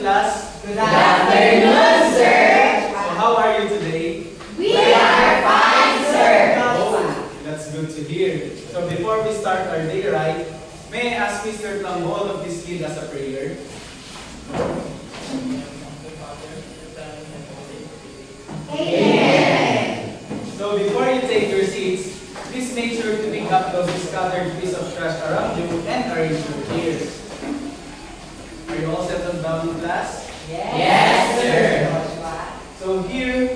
class. Good afternoon, sir. So how are you today? We are fine, sir. Oh, that's good to hear. So before we start our day, right, may I ask Mr. Tambol of this lead us a prayer? Amen. So before you take your seats, please make sure to pick up those scattered pieces of trash around you and arrange your chairs. Are you all settled down in class? Yes, sir. So here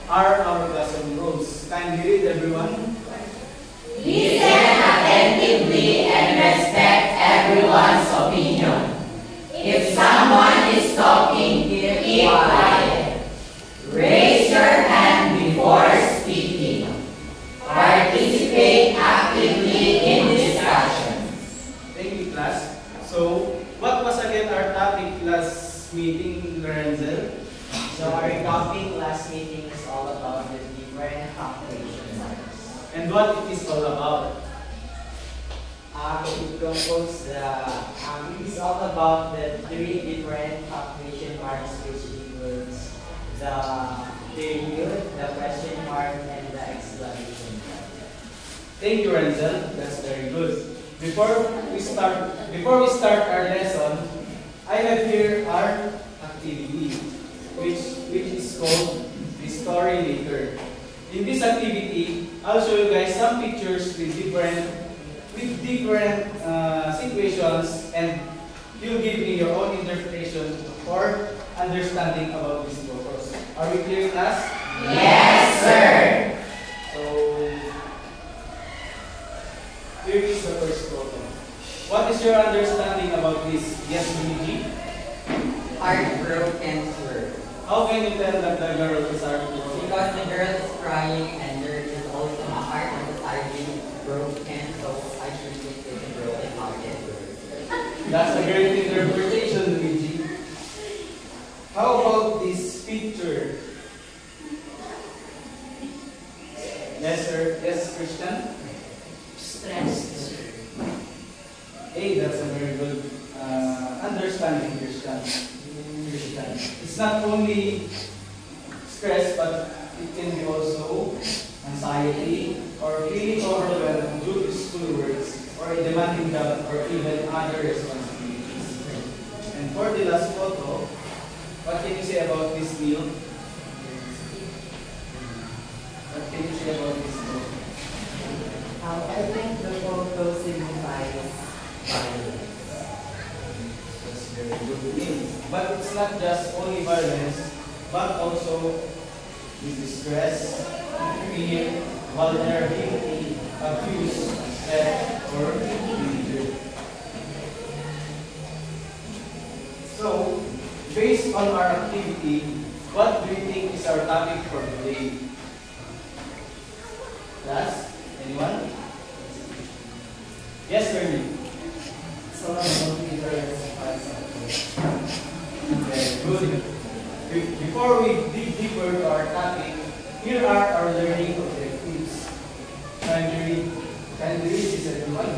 are our classroom rules. Kindly read, everyone. Listen attentively and respect everyone's opinion. If someone is talking, keep quiet. Raise your hand before speaking. Participate actively in discussions. Thank you, class. So, what was again our topic last meeting, Lorenzel? So our topic last meeting is all about the different punctuation marks. And what it is all about? It composes it's all about the three different punctuation marks, which includes the period, the question mark, and the exclamation mark. Thank you, Lorenzel. That's very good. Before we start our lesson, I have here our activity, which is called the story later. In this activity, I'll show you guys some pictures with different situations, and you'll give me your own interpretation or understanding about these photos. Are we clear, class? Yes, sir. So, here is the first photo. What is your understanding about this? Yes, Luigi? Heartbroken, sir. How can you tell that the girl is heartbroken? Because the girl is crying and there is also a heart on the side being broken, so I should think it's a broken hearted. That's a great interpretation, Luigi. How about this picture? Yes, sir. Yes, Christian? Stressed. Hey, that's a very good understanding, Christian. It's not only stress, but it can be also anxiety or feeling overwhelmed due to schoolworks or a demanding job or even other responsibilities. And for the last photo, what can you say about this Neil? What can you say about this photo? I think the photo signifies violence. That's very good thing. But it's not just only violence, but also the distress, fear, vulnerability, abuse, theft, or danger. So, based on our activity, what do you think is our topic for today? Class? Anyone? Yes, Ernie. So about different parts of Very good. Before we dig deeper to our topic, here are our learning objectives. Can you read this, everyone?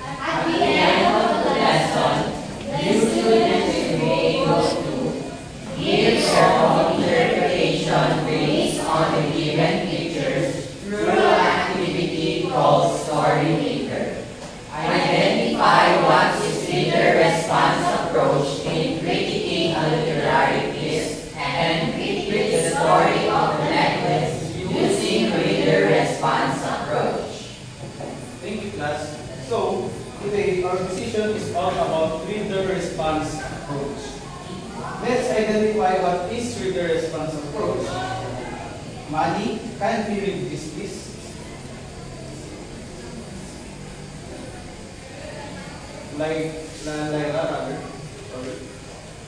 At the end of the lesson, the students should be able to give their own interpretation based on the given pictures through an activity called Story Maker. Identify what is reader response approach in critiquing a literary piece and critique the story of the necklace using reader response approach. Thank you, class. So, today our decision is all about reader response approach. Let's identify what is reader response approach. Mali, can you read this, please? Rather.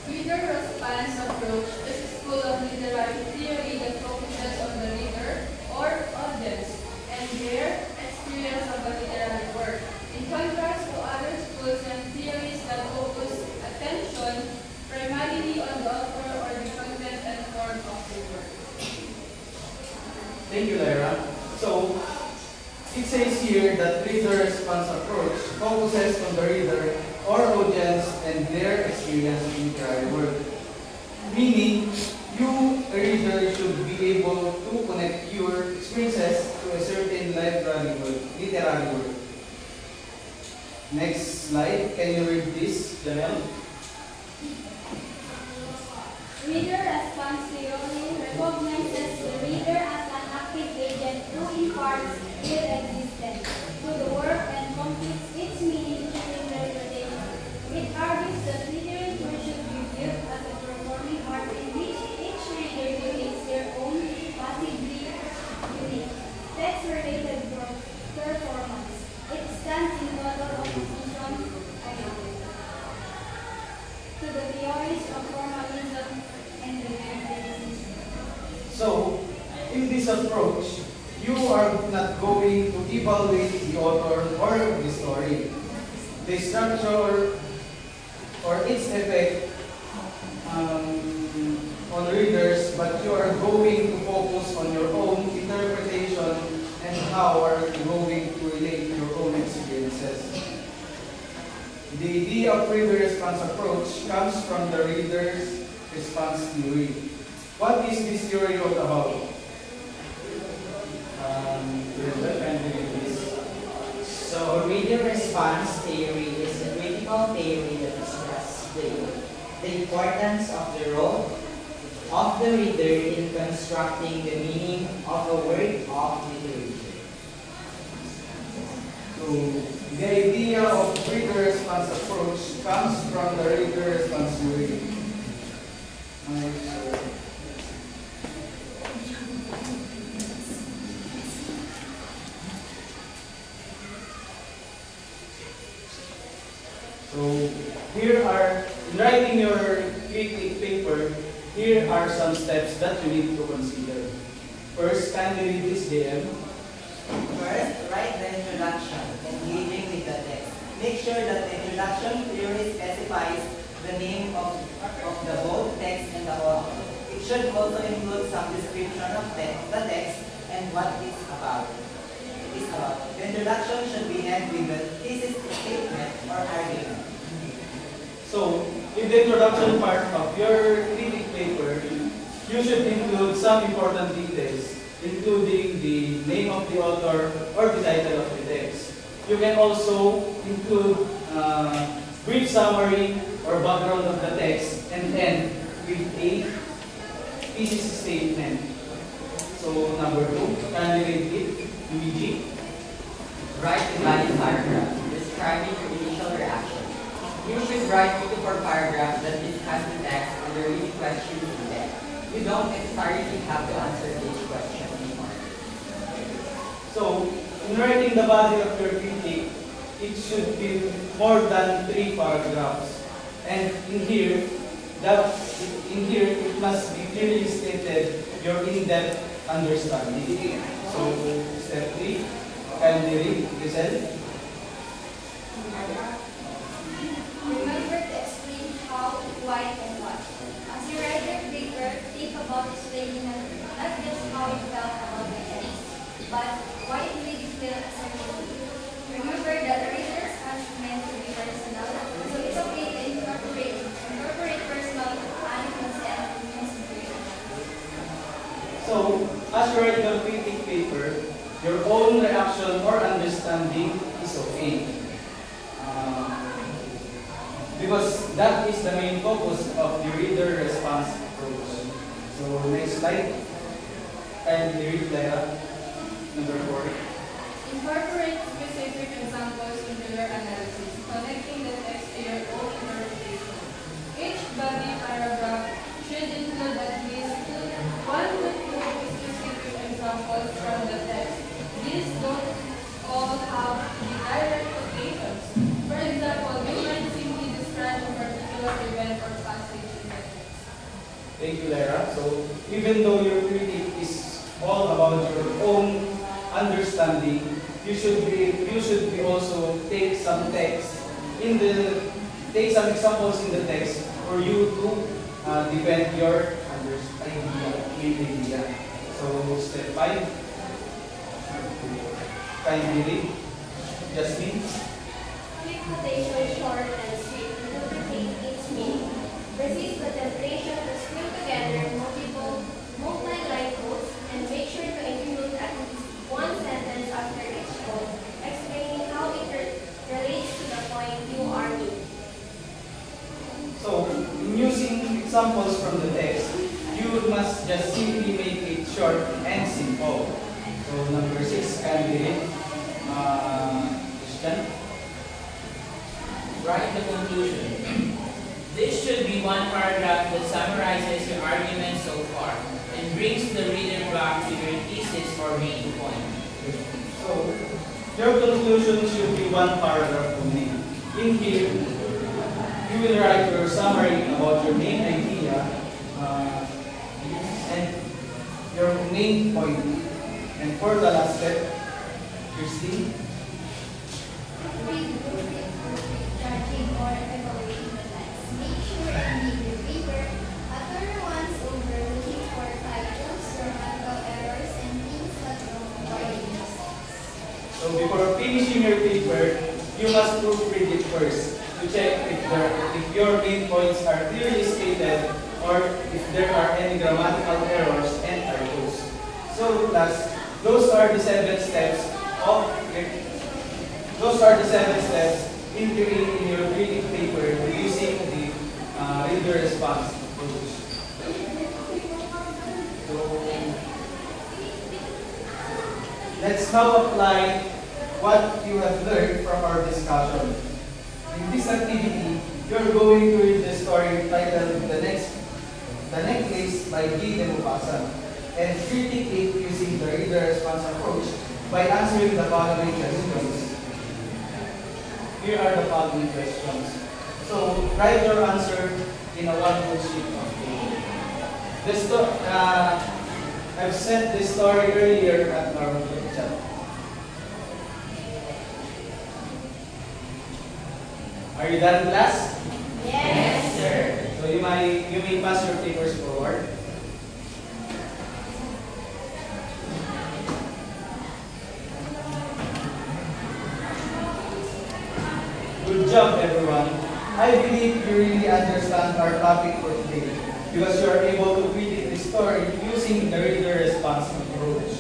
Reader response approach is a school of literary theory that focuses on the reader or audience and their experience of a literary work. In contrast to other schools and theories that focus attention primarily on the author or the content and form of the work. Thank you, Lyra. So, it says here that reader response approach focuses on the reader or audience and their experience in literary work. Meaning, you, a reader, should be able to connect your experiences to a certain literary work. Next slide. Can you read this, Janelle? Reader response theory recognizes the reader as an active agent who imparts real existence to the work and completes its meaning and interpretation. It argues that literature should be viewed as a performing art in which each reader creates their own possibly unique text-related performance. It stands in total opposition to the theories of formalism and the So, in this approach, you are not going to evaluate the author or the story, the structure, or its effect on readers, but you are going to focus on your own interpretation and how are you going to relate your own experiences. The idea of reader response approach comes from the reader's response theory. What is this theory all about? So, reader response theory is a critical theory that discusses the importance of the role of the reader in constructing the meaning of a work of literature. So, the idea of reader response approach comes from the reader response theory. So, here are, in writing your critique paper, here are some steps that you need to consider. First, kindly read this DM. First, write the introduction, engaging with the text. Make sure that the introduction clearly specifies the name of the whole text and the author. It should also include some description of the text and what it's about. The introduction should be end with a thesis statement or argument. So, in the introduction part of your critique paper, you should include some important details, including the name of the author or the title of the text. You can also include brief summary or background of the text and end with a thesis statement. So, number 2, kindly read it, Luigi. Write a body paragraph describing your initial reaction. You should write 2 to 4 paragraphs that discuss the text and the reading questions in depth. You don't necessarily have to answer each question anymore. So, in writing the body of your critique, it should be more than 3 paragraphs. And in here, it must be clearly stated your in-depth understanding. So, step 3, kindly read, Giselle. Remember to explain how, why, and what. As you write your paper, think about explaining not just how you felt about the text, but why it made you feel a certain way. Remember that the reader's are meant to be personal, so it's okay to incorporate personal anecdotes and considerations. So, as you write your critique paper, your own reaction or understanding is okay. Because that is the main focus of the reader response approach. So, next slide. Kindly read, Lyra. Number 4. Incorporate specific examples into your analysis, connecting the text to your own interpretation. Each body paragraph should include at least 1 to 2 specific examples from the text. These don't all have to be direct quotations. For example, you might simply describe a particular event or passage in the text. Thank you, Lyra. So, even though your critique is all about your own understanding, you should be also take some examples in the text for you to defend your main idea. So, step 5. Kindly read, Jasmine. Keep quotation short and sweet to duplicate its meaning. Resist the temptation to string together multi-line quotes and make sure to include at least one sentence after each quote, explaining how it relates to the point you are making. So, in using examples from the text, you must just simply make it short and simple. So, number 6 can be Christian. Write the conclusion. This should be one paragraph that summarizes your argument so far and brings the reader back to your thesis or main point. So, your conclusion should be one paragraph only. In here, you will write your summary about your main idea and your main point. And for the last step, Christine. Read judging or evaluating the text. Make sure and read your paper a thorough once over, looking for typos, grammatical errors, and things that don't avoid mistakes. So before finishing your paper, you must proofread it first to check if your main points are clearly stated or if there are any grammatical errors and typos. So class, those are the 7 steps in creating your reading paper using the reader response approach. So let's now apply what you have learned from our discussion. In this activity, you're going to read the story titled The Necklace by Guy de Maupassant and critique it using the reader response approach by answering the following questions. Here are the following questions. So, write your answer in a one-page sheet of paper. I've sent this story earlier at our group chat. Are you done, class? Yes, sir. So you may pass your papers forward. Good job, everyone. I believe you really understand our topic for today because you are able to predict the story using the reader response approach.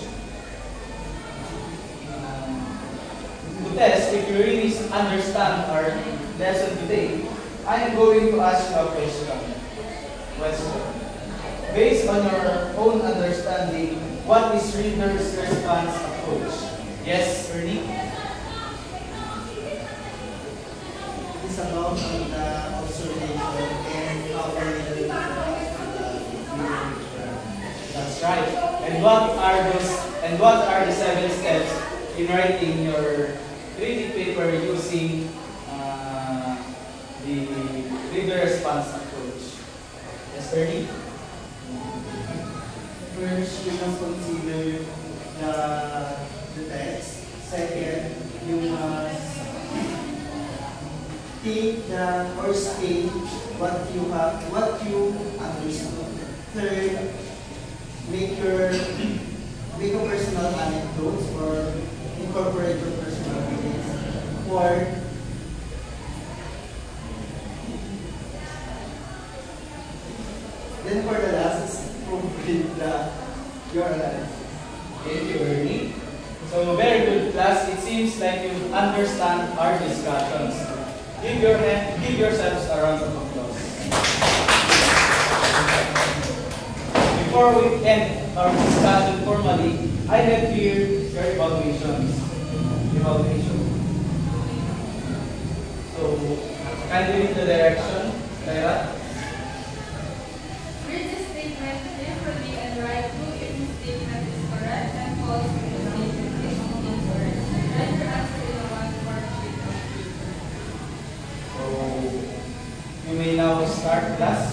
To test if you really understand our lesson today, I am going to ask you a question. Based on your own understanding, what is reader's response approach? Yes, Ernie? It's about the observation and how we That's right. And what are the 7 steps in writing your reading paper using the reader response approach? Yes, Ernie? First, you must consider the text. Second, you must think or state what you understood. Third, make a personal anecdotes or incorporate your personal feelings. Fourth, then for the last is proofread your analysis. Thank you, Ernie. So, very good, class. It seems like you understand our discussions. Give yourselves a round of applause. Before we end our discussion formally, I have here your evaluation. So, can you read the direction, Lyra? Read the statement carefully and write who if the statement is correct and false if the statement is incorrect. Write your answer in a one-word sheet of paper. So, you may now start, class.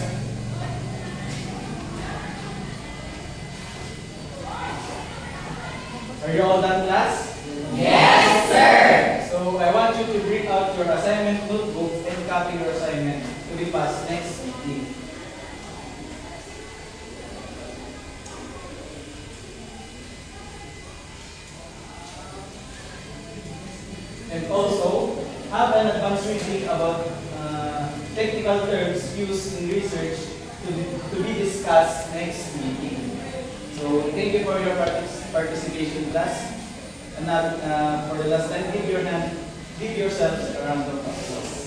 Are you all done, class? Yes, sir. So, I want you to bring out your assignment notebook and copy your assignment to be passed next meeting. And also, have an advanced reading about technical terms used in research to be discussed next meeting. So thank you for your participation, class. And for the last time, give yourselves a round of applause.